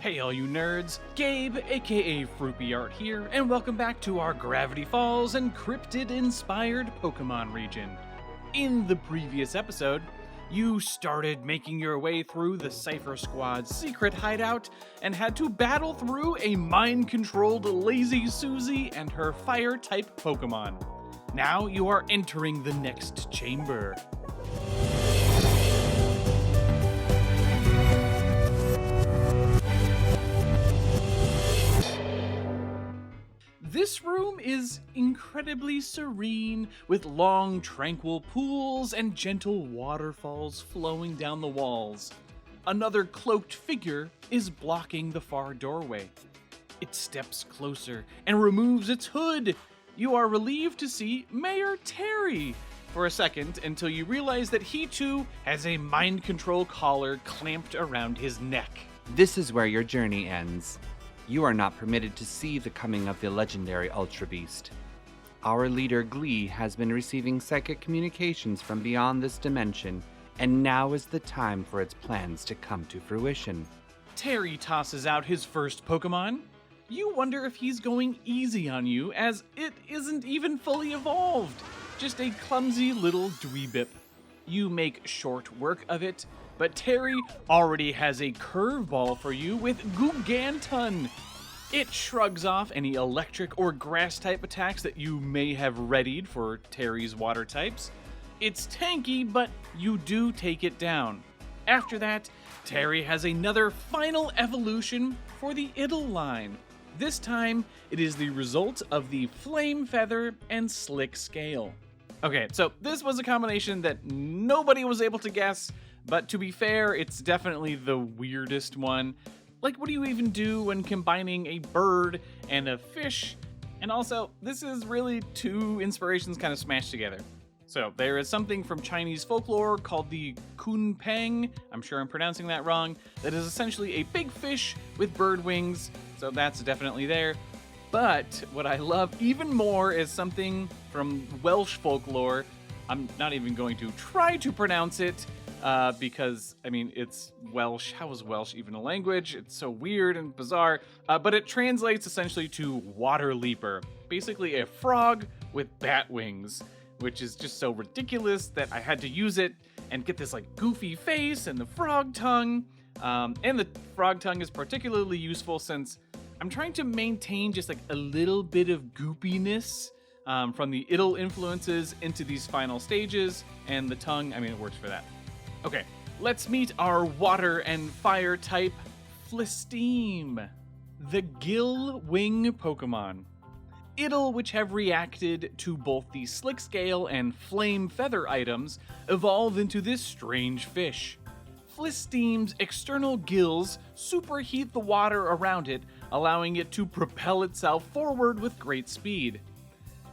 Hey all you nerds, Gabe aka Froopy Art here, and welcome back to our Gravity Falls and Cryptid-inspired Pokemon region. In the previous episode, you started making your way through the Cypher Squad's secret hideout and had to battle through a mind-controlled Lazy Susie and her Fire-type Pokemon. Now you are entering the next chamber. This room is incredibly serene, with long, tranquil pools and gentle waterfalls flowing down the walls. Another cloaked figure is blocking the far doorway. It steps closer and removes its hood. You are relieved to see Mayor Terry for a second until you realize that he too has a mind control collar clamped around his neck. This is where your journey ends. You are not permitted to see the coming of the legendary Ultra Beast. Our leader Glee has been receiving psychic communications from beyond this dimension, and now is the time for its plans to come to fruition. Terry tosses out his first Pokemon. You wonder if he's going easy on you, as it isn't even fully evolved. Just a clumsy little dweebip. You make short work of it, but Terry already has a curveball for you with Guganton. It shrugs off any electric or grass type attacks that you may have readied for Terry's water types. It's tanky, but you do take it down. After that, Terry has another final evolution for the Idle line. This time, it is the result of the Flame Feather and Slick Scale. Okay, so this was a combination that nobody was able to guess, but to be fair, it's definitely the weirdest one. Like, what do you even do when combining a bird and a fish? And also, this is really two inspirations kind of smashed together. So, there is something from Chinese folklore called the Kunpeng, I'm sure I'm pronouncing that wrong, that is essentially a big fish with bird wings, so that's definitely there. But what I love even more is something from Welsh folklore. I'm not even going to try to pronounce it, because, I mean, it's Welsh. How is Welsh even a language? It's so weird and bizarre. But it translates essentially to water leaper. Basically a frog with bat wings, which is just so ridiculous that I had to use it and get this, like, goofy face and the frog tongue. And the frog tongue is particularly useful since I'm trying to maintain just, like, a little bit of goopiness from the Idle influences into these final stages, and the tongue, I mean, it works for that. Okay, let's meet our water and fire type Flisteam, the Gill Wing Pokemon. Idle, which have reacted to both the Slick Scale and Flame Feather items, evolve into this strange fish. Flisteam's external gills superheat the water around it, allowing it to propel itself forward with great speed.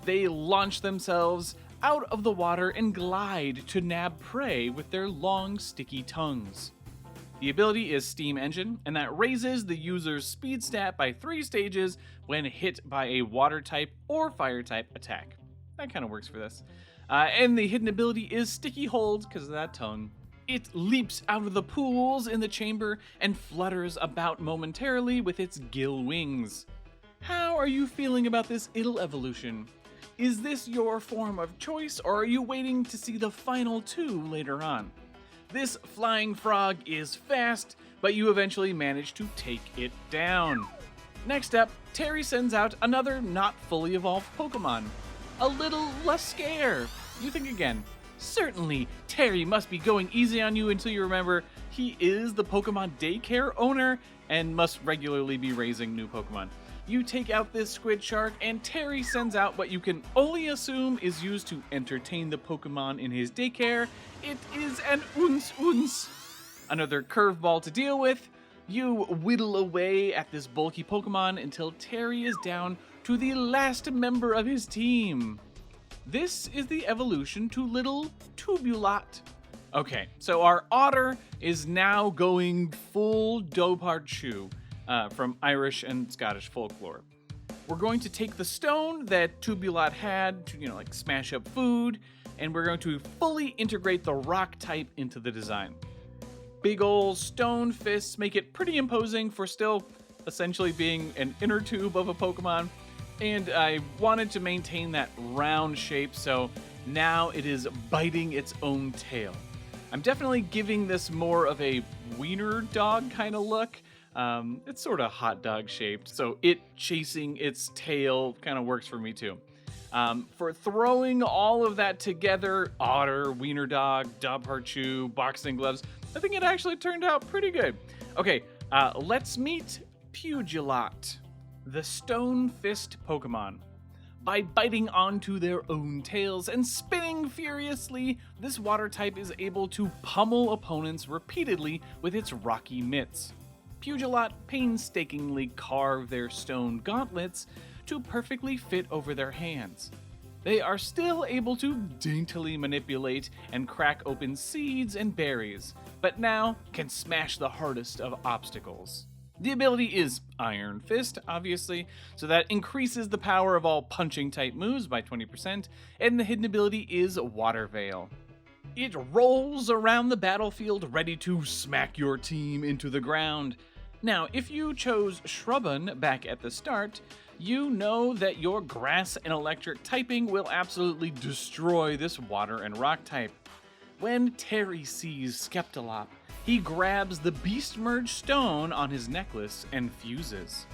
They launch themselves out of the water and glide to nab prey with their long, sticky tongues. The ability is Steam Engine, and that raises the user's speed stat by 3 stages when hit by a water type or fire type attack. That kind of works for this. And the hidden ability is Sticky Hold because of that tongue. It leaps out of the pools in the chamber and flutters about momentarily with its gill wings. How are you feeling about this Idle evolution? Is this your form of choice, or are you waiting to see the final 2 later on? This flying frog is fast, but you eventually manage to take it down. Next up, Terry sends out another not fully evolved Pokemon, a little Luscare. You think again. Certainly, Terry must be going easy on you until you remember he is the Pokemon daycare owner and must regularly be raising new Pokemon. You take out this squid shark, and Terry sends out what you can only assume is used to entertain the Pokemon in his daycare. It is an Uns. Another curveball to deal with. You whittle away at this bulky Pokemon until Terry is down to the last member of his team. This is the evolution to little Tubulat. Okay, so our otter is now going full Doparchu. From Irish and Scottish folklore. We're going to take the stone that Tubulat had to, like smash up food, and we're going to fully integrate the rock type into the design. big ol' stone fists make it pretty imposing for still essentially being an inner tube of a Pokemon. And I wanted to maintain that round shape, so now it is biting its own tail. I'm definitely giving this more of a wiener dog kind of look. It's sort of hot dog shaped, so it chasing its tail kind of works for me too. For throwing all of that together, otter, wiener dog, Dobharchu, boxing gloves, I think it actually turned out pretty good. Okay, let's meet Pugilot, the Stone Fist Pokemon. By biting onto their own tails and spinning furiously, this water type is able to pummel opponents repeatedly with its rocky mitts. Pugilot painstakingly carve their stone gauntlets to perfectly fit over their hands. They are still able to daintily manipulate and crack open seeds and berries, but now can smash the hardest of obstacles. The ability is Iron Fist, obviously, so that increases the power of all punching type moves by 20%, and the hidden ability is Water Veil. It rolls around the battlefield ready to smack your team into the ground. Now, if you chose Shrubun back at the start, you know that your grass and electric typing will absolutely destroy this water and rock type. When Terry sees Skeptalop, he grabs the Beast Merge stone on his necklace and fuses.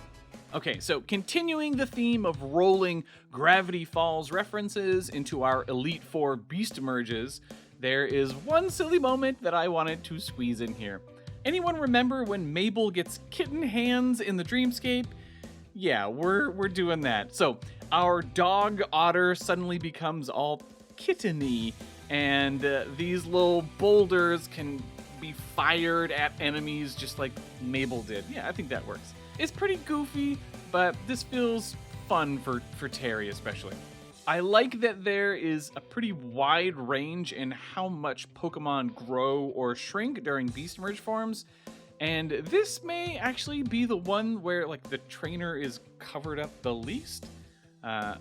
Okay, so continuing the theme of rolling Gravity Falls references into our Elite Four Beast Merges, there is one silly moment that I wanted to squeeze in here. Anyone remember when Mabel gets kitten hands in the Dreamscape? Yeah, we're doing that. So our dog otter suddenly becomes all kitteny, and these little boulders can be fired at enemies just like Mabel did. Yeah, I think that works. It's pretty goofy, but this feels fun for Terry especially. I like that there is a pretty wide range in how much Pokemon grow or shrink during Beast Merge forms, and this may actually be the one where like the trainer is covered up the least.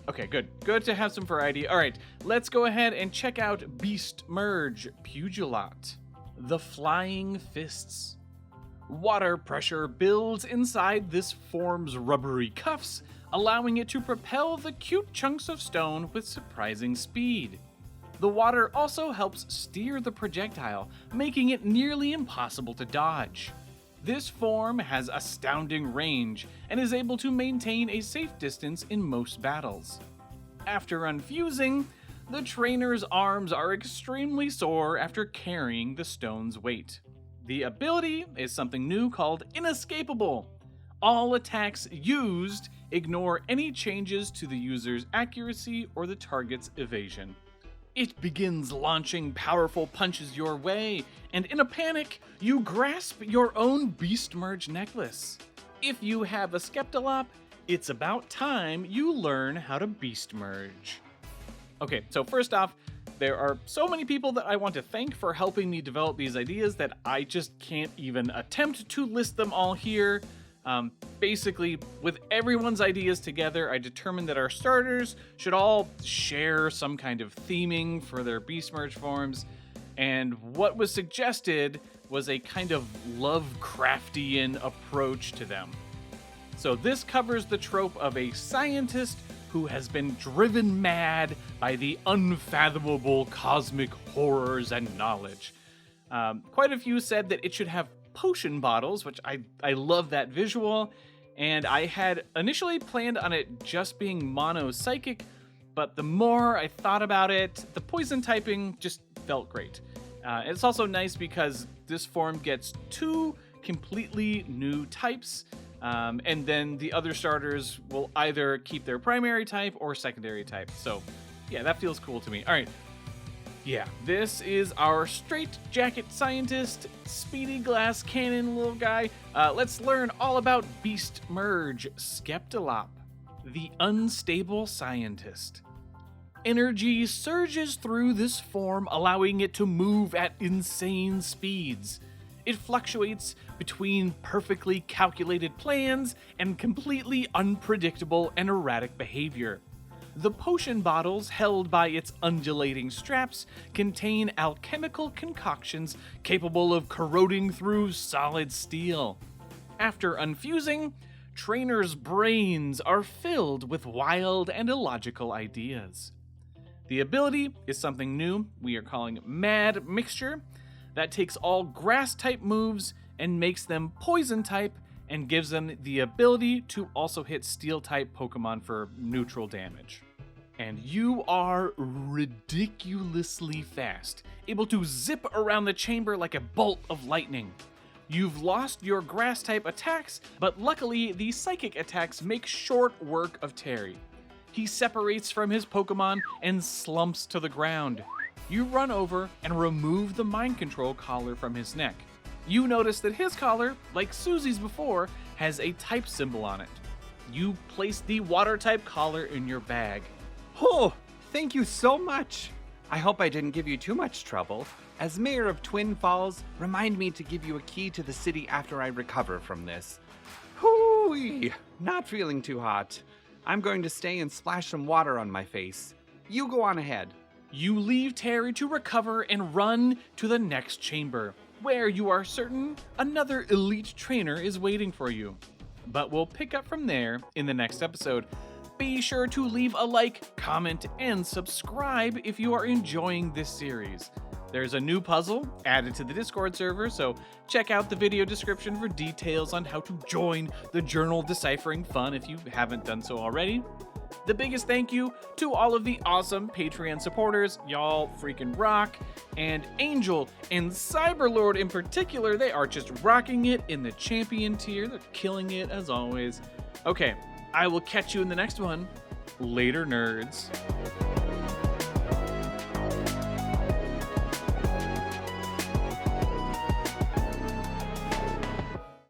Okay, good to have some variety. All right, let's go ahead and check out Beast Merge Pugilot. The Flying Fists. Water pressure builds inside this form's rubbery cuffs, allowing it to propel the cute chunks of stone with surprising speed. The water also helps steer the projectile, making it nearly impossible to dodge. This form has astounding range and is able to maintain a safe distance in most battles. After unfusing, the trainer's arms are extremely sore after carrying the stone's weight. The ability is something new called Inescapable. All attacks used ignore any changes to the user's accuracy or the target's evasion. It begins launching powerful punches your way, and in a panic, you grasp your own Beast Merge necklace. If you have a Skeptalop, it's about time you learn how to Beast Merge. Okay, so first off, there are so many people that I want to thank for helping me develop these ideas that I just can't even attempt to list them all here. Basically, with everyone's ideas together, I determined that our starters should all share some kind of theming for their Beast Merge forms, and what was suggested was a kind of Lovecraftian approach to them. So this covers the trope of a scientist who has been driven mad by the unfathomable cosmic horrors and knowledge. Quite a few said that it should have potion bottles, which I love that visual, and I had initially planned on it just being mono psychic, but the more I thought about it, the poison typing just felt great. It's also nice because this form gets 2 completely new types, and then the other starters will either keep their primary type or secondary type. So yeah, that feels cool to me. All right. Yeah, this is our straight jacket scientist, speedy glass cannon little guy. Let's learn all about Beast Merge Skeptalop, the unstable scientist. Energy surges through this form, allowing it to move at insane speeds. It fluctuates between perfectly calculated plans and completely unpredictable and erratic behavior. The potion bottles held by its undulating straps contain alchemical concoctions capable of corroding through solid steel. After unfusing, trainers' brains are filled with wild and illogical ideas. The ability is something new we are calling Mad Mixture that takes all grass-type moves and makes them poison-type and gives them the ability to also hit steel-type Pokemon for neutral damage. And you are ridiculously fast, able to zip around the chamber like a bolt of lightning. You've lost your grass-type attacks, but luckily the psychic attacks make short work of Terry. He separates from his Pokemon and slumps to the ground. You run over and remove the mind control collar from his neck. You notice that his collar, like Susie's before, has a type symbol on it. You place the water-type collar in your bag. Oh, thank you so much. I hope I didn't give you too much trouble. As mayor of Twin Falls, remind me to give you a key to the city after I recover from this. Hooey, not feeling too hot. I'm going to stay and splash some water on my face. You go on ahead. You leave Terry to recover and run to the next chamber, where you are certain another elite trainer is waiting for you. But we'll pick up from there in the next episode. Be sure to leave a like, comment, and subscribe if you are enjoying this series. There's a new puzzle added to the Discord server, so check out the video description for details on how to join the journal deciphering fun if you haven't done so already. The biggest thank you to all of the awesome Patreon supporters, y'all freaking rock, and Angel and Cyberlord in particular, they are just rocking it in the champion tier, they're killing it as always. Okay, I will catch you in the next one. Later, nerds.